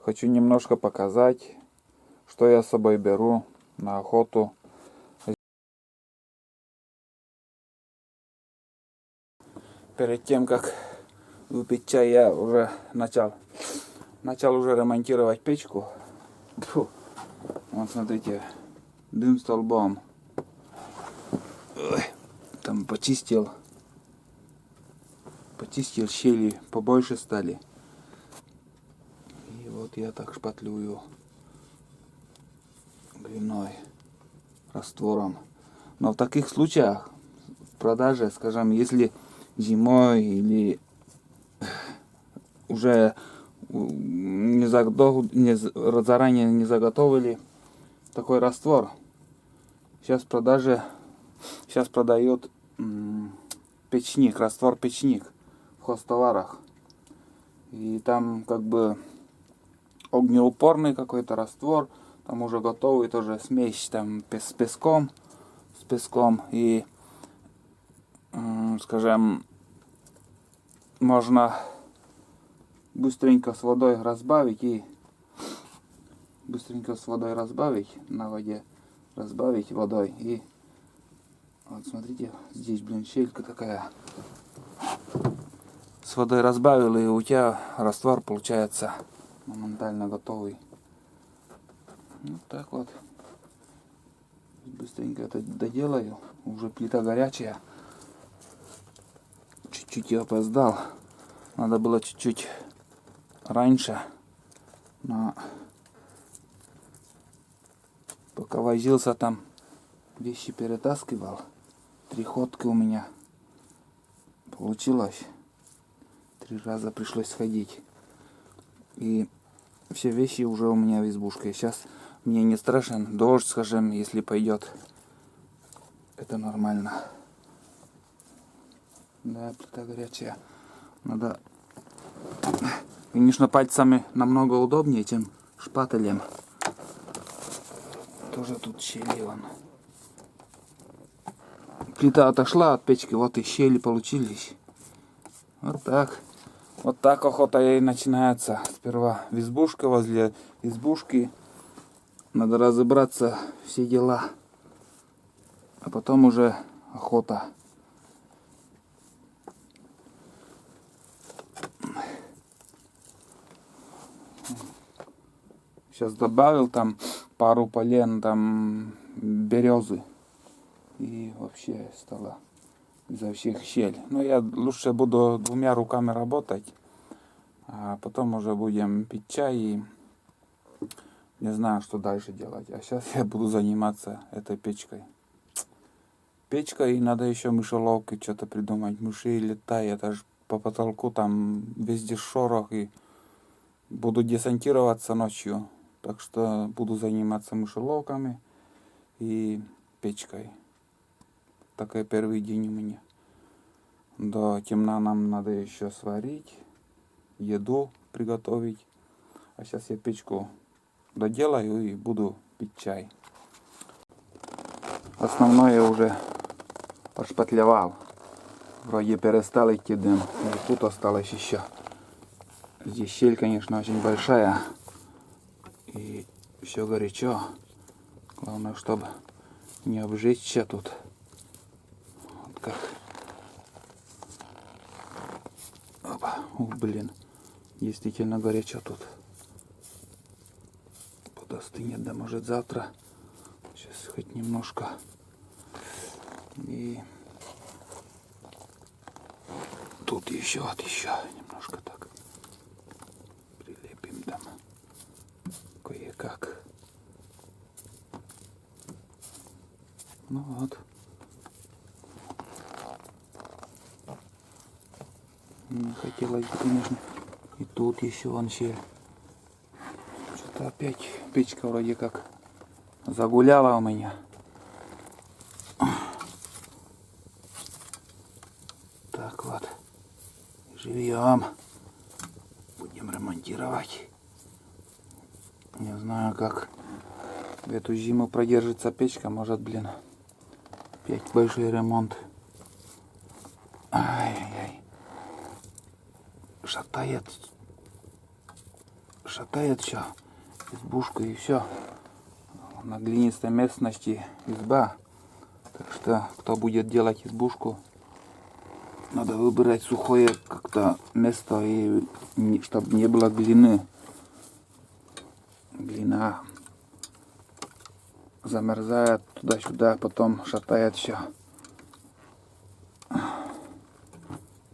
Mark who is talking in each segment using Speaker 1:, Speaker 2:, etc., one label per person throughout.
Speaker 1: Хочу немножко показать, что я с собой беру на охоту. Перед тем, как выпить чай, я уже начал уже ремонтировать печку. Фу. Вот смотрите, дым столбом. Ой, там почистил щели, побольше стали. И вот я так шпатлюю глиной, раствором. Но в таких случаях в продаже, скажем, если зимой или уже заранее не заготовили такой раствор, сейчас продает печник, раствор печник в хозтоварах. И там как бы огнеупорный какой-то раствор, там уже готовый тоже смесь там с песком и, скажем, можно быстренько с водой разбавить на воде, разбавить водой. И вот смотрите, здесь, щелька такая. С водой разбавил, и у тебя раствор получается моментально готовый. Вот так вот. Быстренько это доделаю. Уже плита горячая. Чуть-чуть я опоздал. Надо было чуть-чуть раньше. Но пока возился там, вещи перетаскивал. 3 ходки у меня получилось. 3 раза пришлось сходить. И все вещи уже у меня в избушке. Сейчас мне не страшен дождь, скажем, если пойдет. Это нормально. Да, плита горячая. Надо, конечно, пальцами намного удобнее, чем шпателем. Тоже тут щели вон. Плита отошла от печки, вот и щели получились. Вот так. Вот так охота и начинается. Сперва в избушке, возле избушки. Надо разобраться, все дела. А потом уже охота. Сейчас добавил там пару полен, там березы. И вообще стало изо всех щель. Но я лучше буду 2 руками работать. А потом уже будем пить чай и не знаю, что дальше делать. А сейчас я буду заниматься этой печкой. Печкой, и надо еще мышеловкой что-то придумать. Мыши летают, аж по потолку там везде шорох. И буду десантироваться ночью. Так что буду заниматься мышеловками и печкой. Такой первый день у меня. До темна нам надо еще сварить, еду приготовить. А сейчас я печку доделаю и буду пить чай. Основное уже пошпатлевал. Вроде перестал идти дым. И тут осталось еще. Здесь щель, конечно, очень большая. И все горячо. Главное, чтобы не обжечься тут. Вот как. Опа. Блин. Действительно горячо тут. Подостынет, да может завтра. Сейчас хоть немножко. И тут еще немножко так прилепим там кое-как. Ну вот. Не хотелось бы, конечно. И тут еще вон щель. Что-то опять печка вроде как загуляла у меня. Так вот. Живем. Будем ремонтировать. Не знаю, как в эту зиму продержится печка. Может, блин, опять большой ремонт. Ай-яй-яй. шатает все, избушку и все. На глинистой местности изба. Так что, кто будет делать избушку, надо выбирать сухое как-то место, и чтобы не было глины. Глина замерзает туда-сюда, потом шатает все.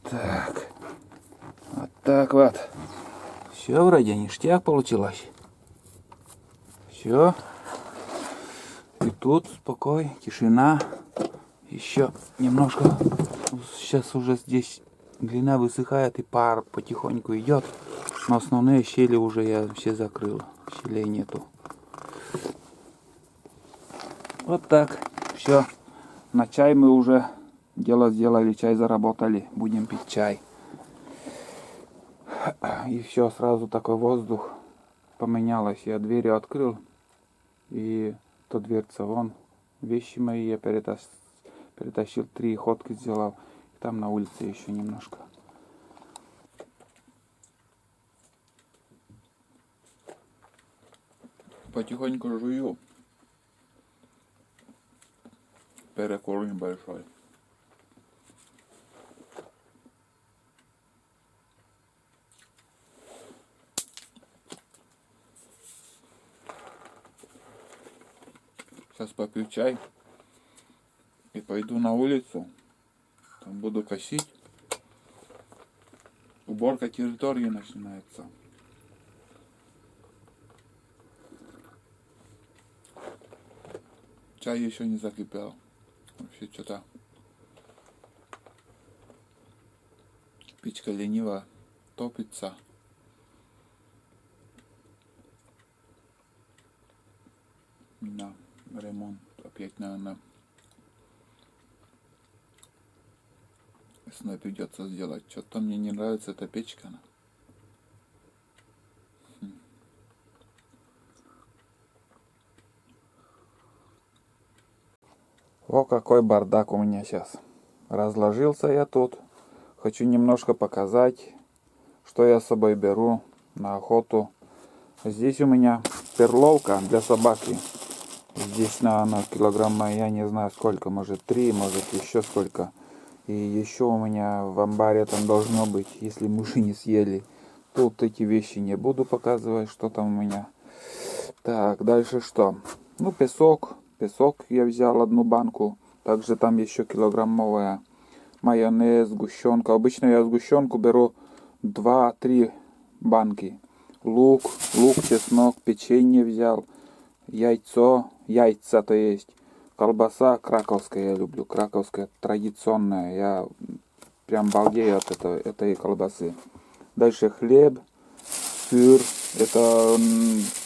Speaker 1: Так. Вот так вот. Все вроде ништяк получилось. Все. И тут спокой, тишина. Еще немножко. Сейчас уже здесь глина высыхает и пар потихоньку идет. Но основные щели уже я все закрыл. Щелей нету. Вот так. Все. На чай мы уже дело сделали, чай заработали. Будем пить чай. И все, сразу такой воздух поменялось. Я двери открыл, и то дверца вон. Вещи мои я перетащил, 3 ходки сделал. И там на улице еще немножко. Потихоньку жую. Перекур небольшой. Сейчас попью чай и пойду на улицу. Там буду косить. Уборка территории начинается. Чай еще не закипел. Вообще что-то печка лениво топится. Да, ремонт опять, наверное, весной придется сделать. Что-то мне не нравится эта печка. О, какой бардак у меня сейчас. Разложился я тут. Хочу немножко показать, что я с собой беру на охоту. Здесь у меня перловка для собаки. Здесь, наверное, килограмма, я не знаю сколько, может 3, может еще сколько. И еще у меня в амбаре там должно быть, если мыши не съели. Тут эти вещи не буду показывать, что там у меня. Так, дальше что? Ну, песок. Песок я взял 1 банку. Также там еще килограммовая. Майонез, сгущенка. Обычно я сгущенку беру 2-3 банки. Лук, чеснок, печенье взял. Яйца то есть. Колбаса краковская я люблю. Краковская традиционная. Я прям балдею от этой колбасы. Дальше хлеб, сыр. Это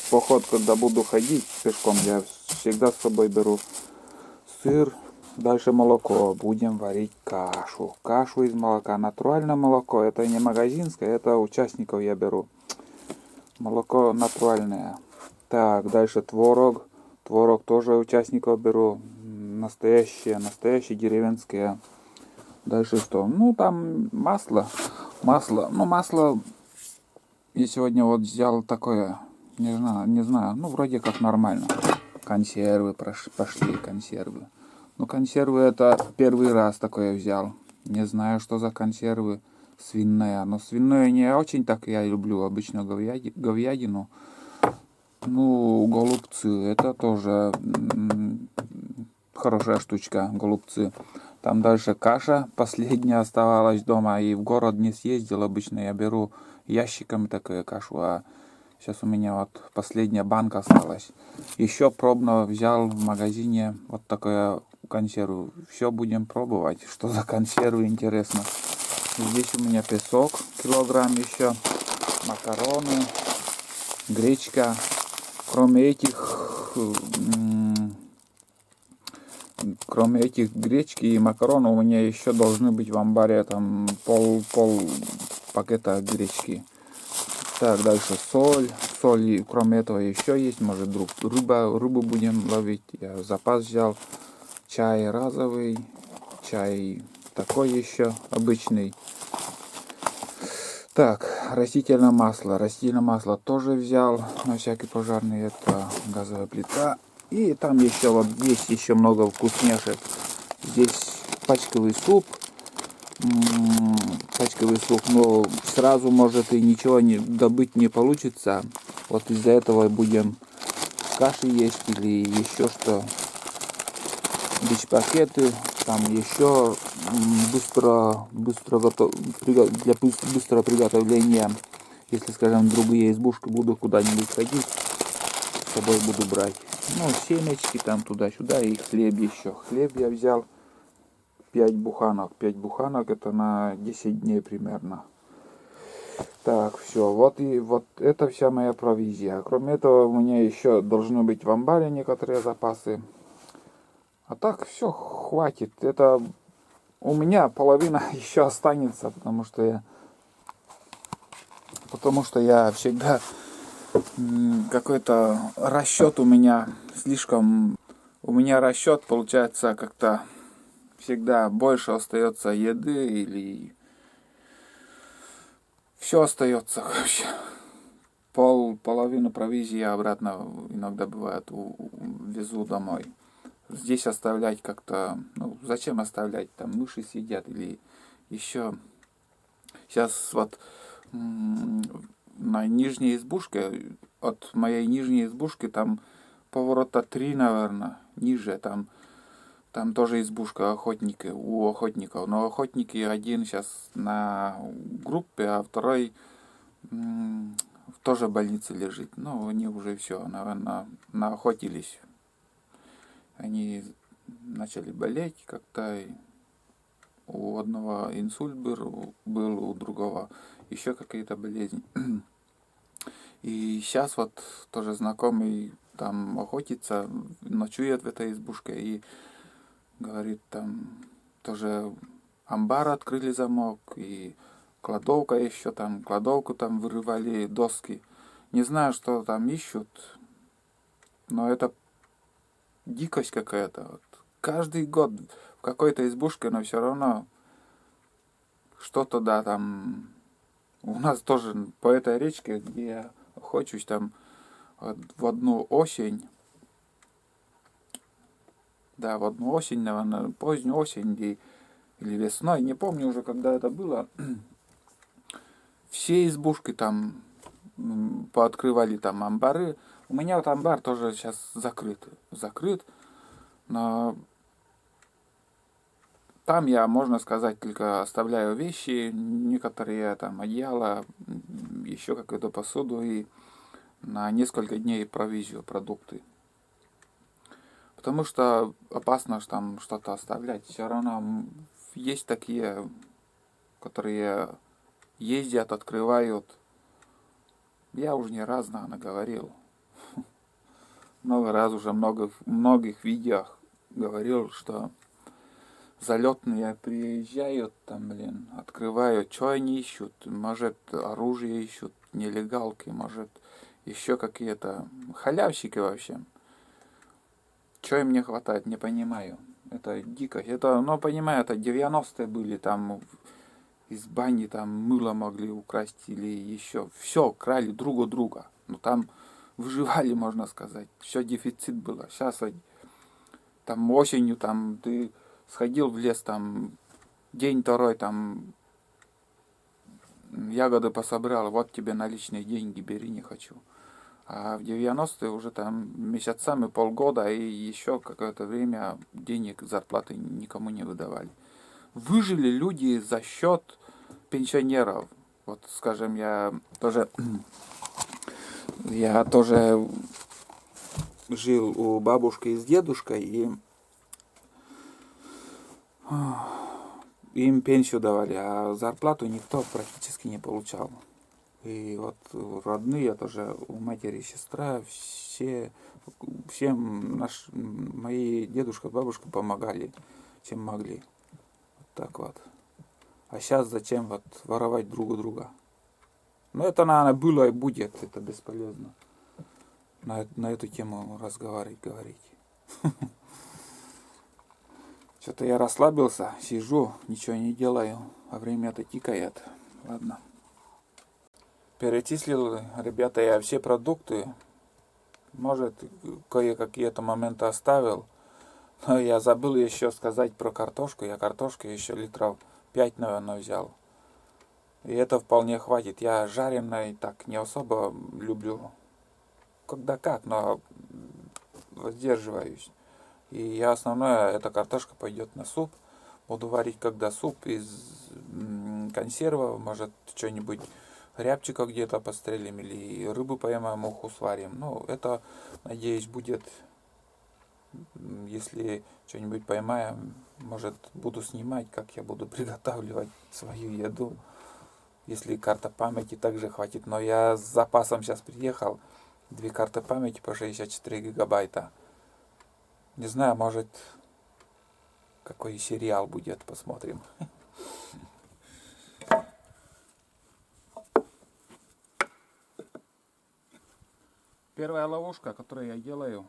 Speaker 1: поход, когда буду ходить пешком, я всегда с собой беру сыр. Дальше молоко. Будем варить кашу. Кашу из молока. Натуральное молоко. Это не магазинское, это участников я беру. Молоко натуральное. Так, дальше творог. Творог тоже участников беру. Настоящее деревенское. Дальше что? Ну, там масло. Ну, масло я сегодня вот взял такое. Не знаю. Ну, вроде как нормально. Консервы пошли, консервы. Ну, консервы это первый раз такое взял. Не знаю, что за консервы. Свиная. Но свиное не очень так я люблю. Обычно говядину. Ну, голубцы. Это тоже хорошая штучка. Голубцы. Там дальше каша. Последняя оставалась дома. И в город не съездил. Обычно я беру ящиками такую кашу. А сейчас у меня вот последняя банка осталась. Еще пробно взял в магазине вот такое консерву. Все будем пробовать. Что за консервы, интересно. Здесь у меня песок, килограмм еще. Макароны, гречка. Кроме этих гречки и макаронов у меня еще должны быть в амбаре там пол пакета гречки. Так, дальше соль. Соль, и кроме этого еще есть, может, рыбу будем ловить. Я запас взял. Чай разовый, чай такой еще обычный. Так, растительное масло. Растительное масло тоже взял на всякий пожарный. Это газовая плита. И там еще вот есть еще много вкусняшек. Здесь пачковый суп. Пачковый суп, но сразу может и ничего не добыть не получится. Вот из-за этого будем каши есть или еще что. Бич-пакеты, там еще для быстрого приготовления. Если, скажем, другие избушки буду куда-нибудь ходить, с собой буду брать. Ну, семечки там туда-сюда и хлеб еще. Хлеб я взял 5 буханок. 5 буханок это на 10 дней примерно. Так, все, вот и вот это вся моя провизия. Кроме этого, у меня еще должны быть в амбаре некоторые запасы. А так все, хватит. Это у меня половина еще останется, потому что я всегда какой-то расчет у меня слишком. У меня расчет получается как-то всегда больше остается еды или все остается вообще. Половину провизии я обратно иногда бывает везу домой. Здесь оставлять как-то, ну, зачем оставлять, там мыши сидят или еще. Сейчас вот на нижней избушке, от моей нижней избушки там поворота 3, наверное, ниже, там тоже избушка у охотников, но охотники один сейчас на группе, а второй тоже в больнице лежит. Ну, они уже все, наверное, наохотились. Они начали болеть как-то. У одного инсульт был, у другого еще какие-то болезни. И сейчас вот тоже знакомый там охотится, ночует в этой избушке и говорит, там тоже амбар открыли замок и кладовка еще там, кладовку там вырывали доски. Не знаю, что там ищут, но это дикость какая-то. Вот. Каждый год в какой-то избушке, но все равно что-то, да, там. У нас тоже по этой речке, где я охочусь, там вот в одну осень, да, в одну осень, наверное, позднюю осень или весной, не помню уже, когда это было, все избушки там пооткрывали там амбары. У меня вот амбар тоже сейчас закрыт, но там я, можно сказать, только оставляю вещи, некоторые там одеяла, еще какую-то посуду и на несколько дней провизию, продукты. Потому что опасно там что-то оставлять. Все равно есть такие, которые ездят, открывают. Я уже не раз, наверное, говорил. Много раз уже в многих видео говорил, что залетные приезжают, там, открывают, что они ищут. Может, оружие ищут, нелегалки, может, еще какие-то халявщики вообще. Что им не хватает, не понимаю. Это дикость. Это, ну, понимаю, это 90-е были, там из бани там мыло могли украсть или еще. Все, крали друг у друга. Ну, там выживали, можно сказать. Все дефицит было. Сейчас там осенью там ты сходил в лес, там день второй, там ягоды пособрал, вот тебе наличные деньги, бери, не хочу. А в 90-е уже там месяцами, полгода и еще какое-то время денег, зарплаты никому не выдавали. Выжили люди за счет пенсионеров. Вот, скажем, я тоже жил у бабушки с дедушкой, и им пенсию давали, а зарплату никто практически не получал. И вот родные тоже, у матери сестра, всем мои дедушка, бабушка помогали, чем могли. Вот так вот. А сейчас зачем вот воровать друг у друга? Ну, это, наверное, было и будет, это бесполезно. На эту тему говорить. Что-то я расслабился, сижу, ничего не делаю, а время-то тикает. Ладно. Перечислил, ребята, я все продукты. Может, кое-какие-то моменты оставил. Но я забыл еще сказать про картошку. Я картошку еще литров 5, наверное, взял. И это вполне хватит. Я жареной так не особо люблю. Когда как, но воздерживаюсь. И я основное, эта картошка пойдет на суп. Буду варить когда суп из консервов. Может, что-нибудь рябчика где-то пострелим или рыбу поймаем, уху сварим. Ну, это, надеюсь, будет, если что-нибудь поймаем, может, буду снимать, как я буду приготавливать свою еду. Если карта памяти также хватит. Но я с запасом сейчас приехал. 2 карты памяти по 64 гигабайта. Не знаю, может, какой сериал будет, посмотрим. Первая ловушка, которую я делаю.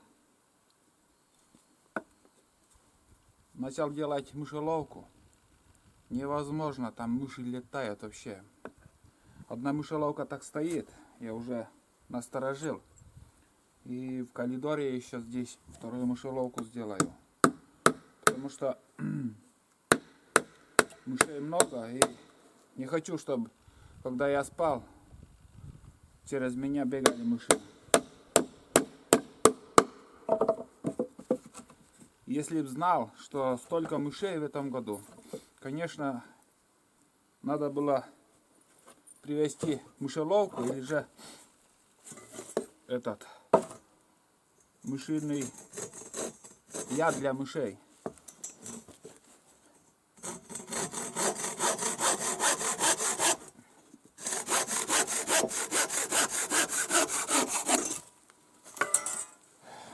Speaker 1: Начал делать мышеловку. Невозможно, там мыши летают вообще. Одна мышеловка так стоит, я уже насторожил. И в коридоре еще здесь вторую мышеловку сделаю. Потому что мышей много, и не хочу, чтобы, когда я спал, через меня бегали мыши. Если б знал, что столько мышей в этом году, конечно, надо было привезти мышеловку или же этот мышиный яд для мышей.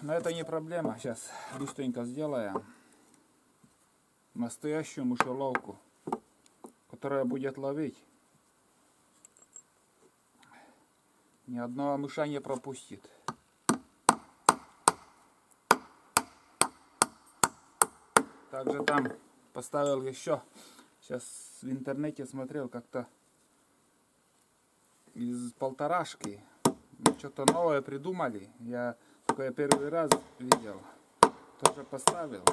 Speaker 1: Но это не проблема. Сейчас быстренько сделаем настоящую мышеловку, которая будет ловить. Ни одного мыша не пропустит. Также там поставил еще, сейчас в интернете смотрел, как-то из полторашки что-то новое придумали. Я только первый раз видел, тоже поставил.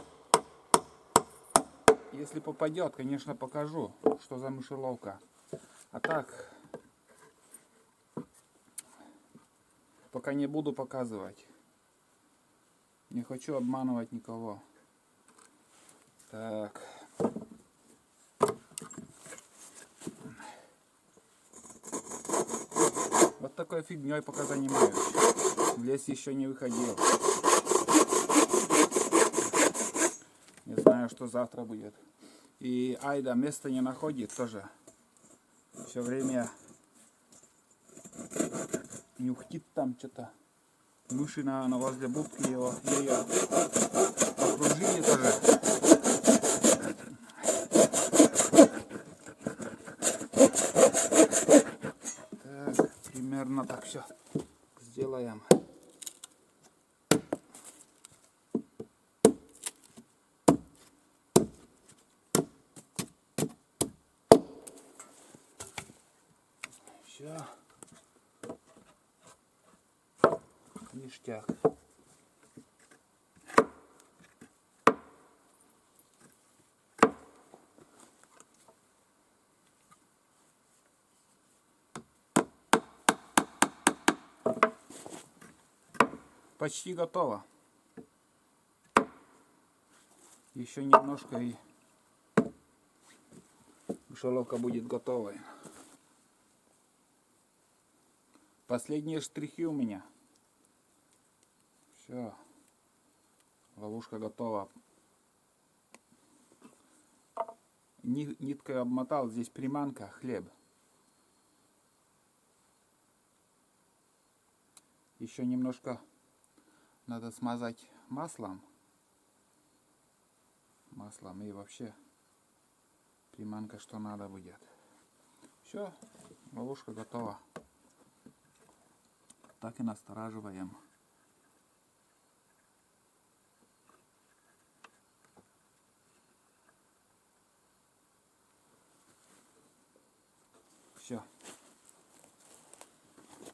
Speaker 1: Если попадет, конечно, покажу, что за мышеловка. А так, пока не буду показывать. Не хочу обманывать никого. Так. Вот такой фигней пока занимаюсь. В лес еще не выходил. Не знаю, что завтра будет. И Айда место не находит тоже. Все время нюхтит там что-то. Мыши на возле будки ее окружили тоже. Так, примерно так все сделаем. Все. Ништяк. Почти готово. Еще немножко и мышеловка будет готовой. Последние штрихи у меня. Все. Ловушка готова. Ниткой обмотал. Здесь приманка, хлеб. Еще немножко надо смазать маслом. И вообще приманка что надо будет. Все, ловушка готова. Так и настораживаем. Все.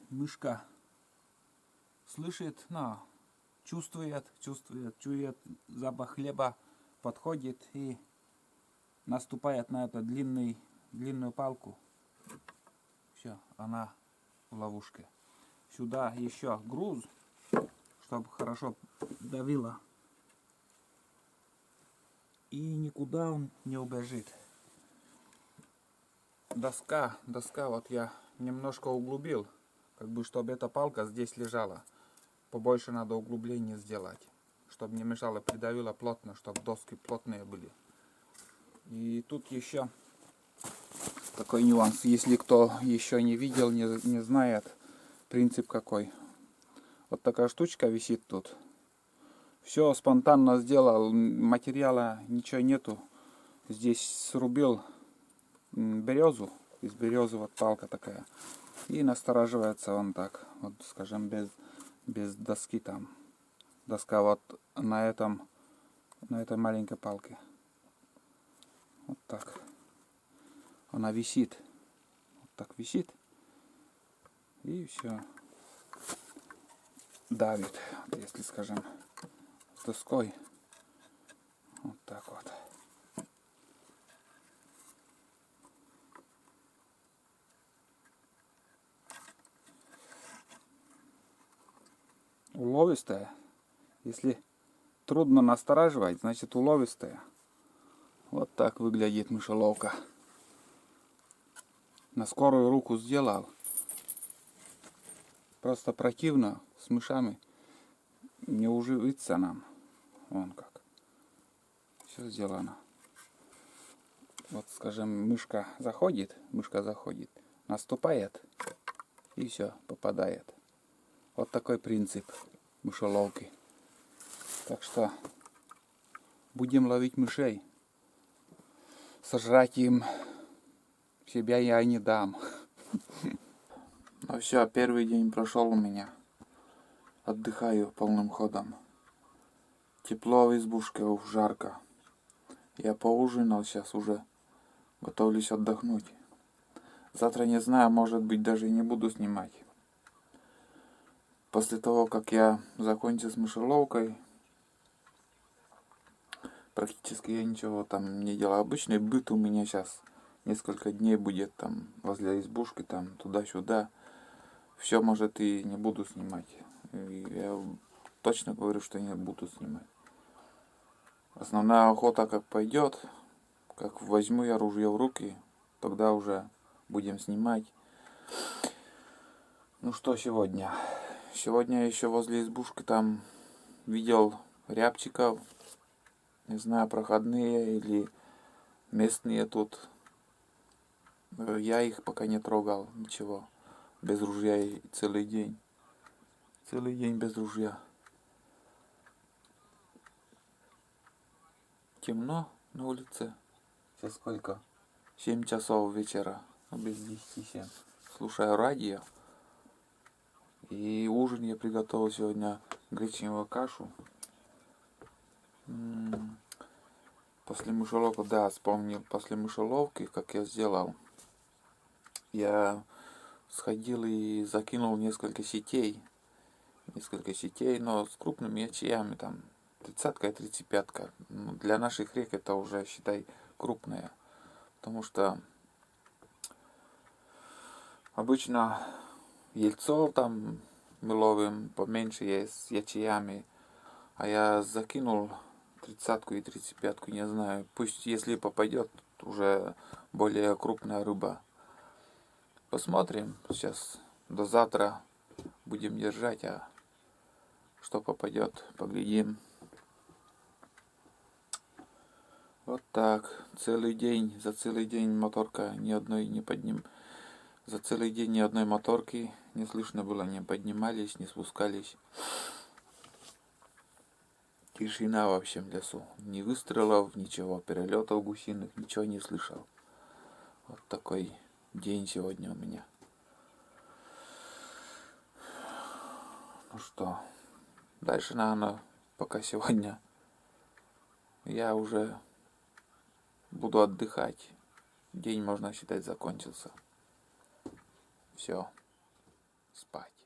Speaker 1: мышка слышит, чувствует запах хлеба, подходит и наступает на эту длинную палку. Все, она в ловушке. Сюда еще груз, чтобы хорошо давило. И никуда он не убежит. Доска, вот я немножко углубил, как бы, чтобы эта палка здесь лежала. Побольше надо углубление сделать, чтобы не мешало, придавило плотно, чтобы доски плотные были. И тут еще такой нюанс, если кто еще не видел, не знает, принцип какой. Вот такая штучка висит тут. Все спонтанно сделал, материала ничего нету. Здесь срубил березу, из березы вот палка такая. И настораживается он так, вот скажем, без доски там. Доска вот на этой маленькой палке. Вот так. Она висит. Вот так висит. И все. Давит, вот если, скажем, с доской. Вот так вот. Уловистая. Если трудно настораживать, значит уловистая. Вот так выглядит мышеловка. На скорую руку сделал. Просто противно с мышами не уживиться нам. Вон как. Все сделано. Вот, скажем, мышка заходит, наступает и все, попадает. Вот такой принцип мышеловки. Так что будем ловить мышей. Сожрать им себя я не дам. Ну все, первый день прошел у меня. Отдыхаю полным ходом. Тепло в избушке, жарко. Я поужинал, сейчас уже готовлюсь отдохнуть. Завтра не знаю, может быть, даже не буду снимать. После того, как я закончил с мышеловкой, практически я ничего там не делал. Обычный быт у меня сейчас несколько дней будет там возле избушки, там туда-сюда. Все, может, и не буду снимать. И я точно говорю, что не буду снимать. Основная охота как пойдет, как возьму я ружье в руки, тогда уже будем снимать. Ну что сегодня? Сегодня еще возле избушки там видел рябчиков. Не знаю, проходные или местные тут. Я их пока не трогал, ничего. Без ружья и целый день. Целый день без ружья. Темно на улице. Сейчас сколько? 7 часов вечера. Без 10-7. Слушаю радио. И ужин я приготовил сегодня гречневую кашу. После мышеловки, да, вспомнил, после мышеловки, как я сделал. Я сходил и закинул несколько сетей, но с крупными ячеями, там, 30-ка и 35-ка. Для наших рек это уже, считай, крупная. Потому что обычно ельцов там мы ловим поменьше есть с ячеями. А я закинул 30-ку и 35-ку, не знаю. Пусть, если попадет, уже более крупная рыба. Посмотрим. Сейчас до завтра будем держать, а что попадет, поглядим. Вот так. За целый день моторка ни одной не подним. За целый день ни одной моторки не слышно было, не поднимались, не спускались. Тишина во всем лесу. Ни выстрелов, ничего, перелетов гусиных, ничего не слышал. Вот такой день сегодня у меня. Ну что, дальше, наверное, пока сегодня я уже буду отдыхать. День, можно считать, закончился. Все. спать.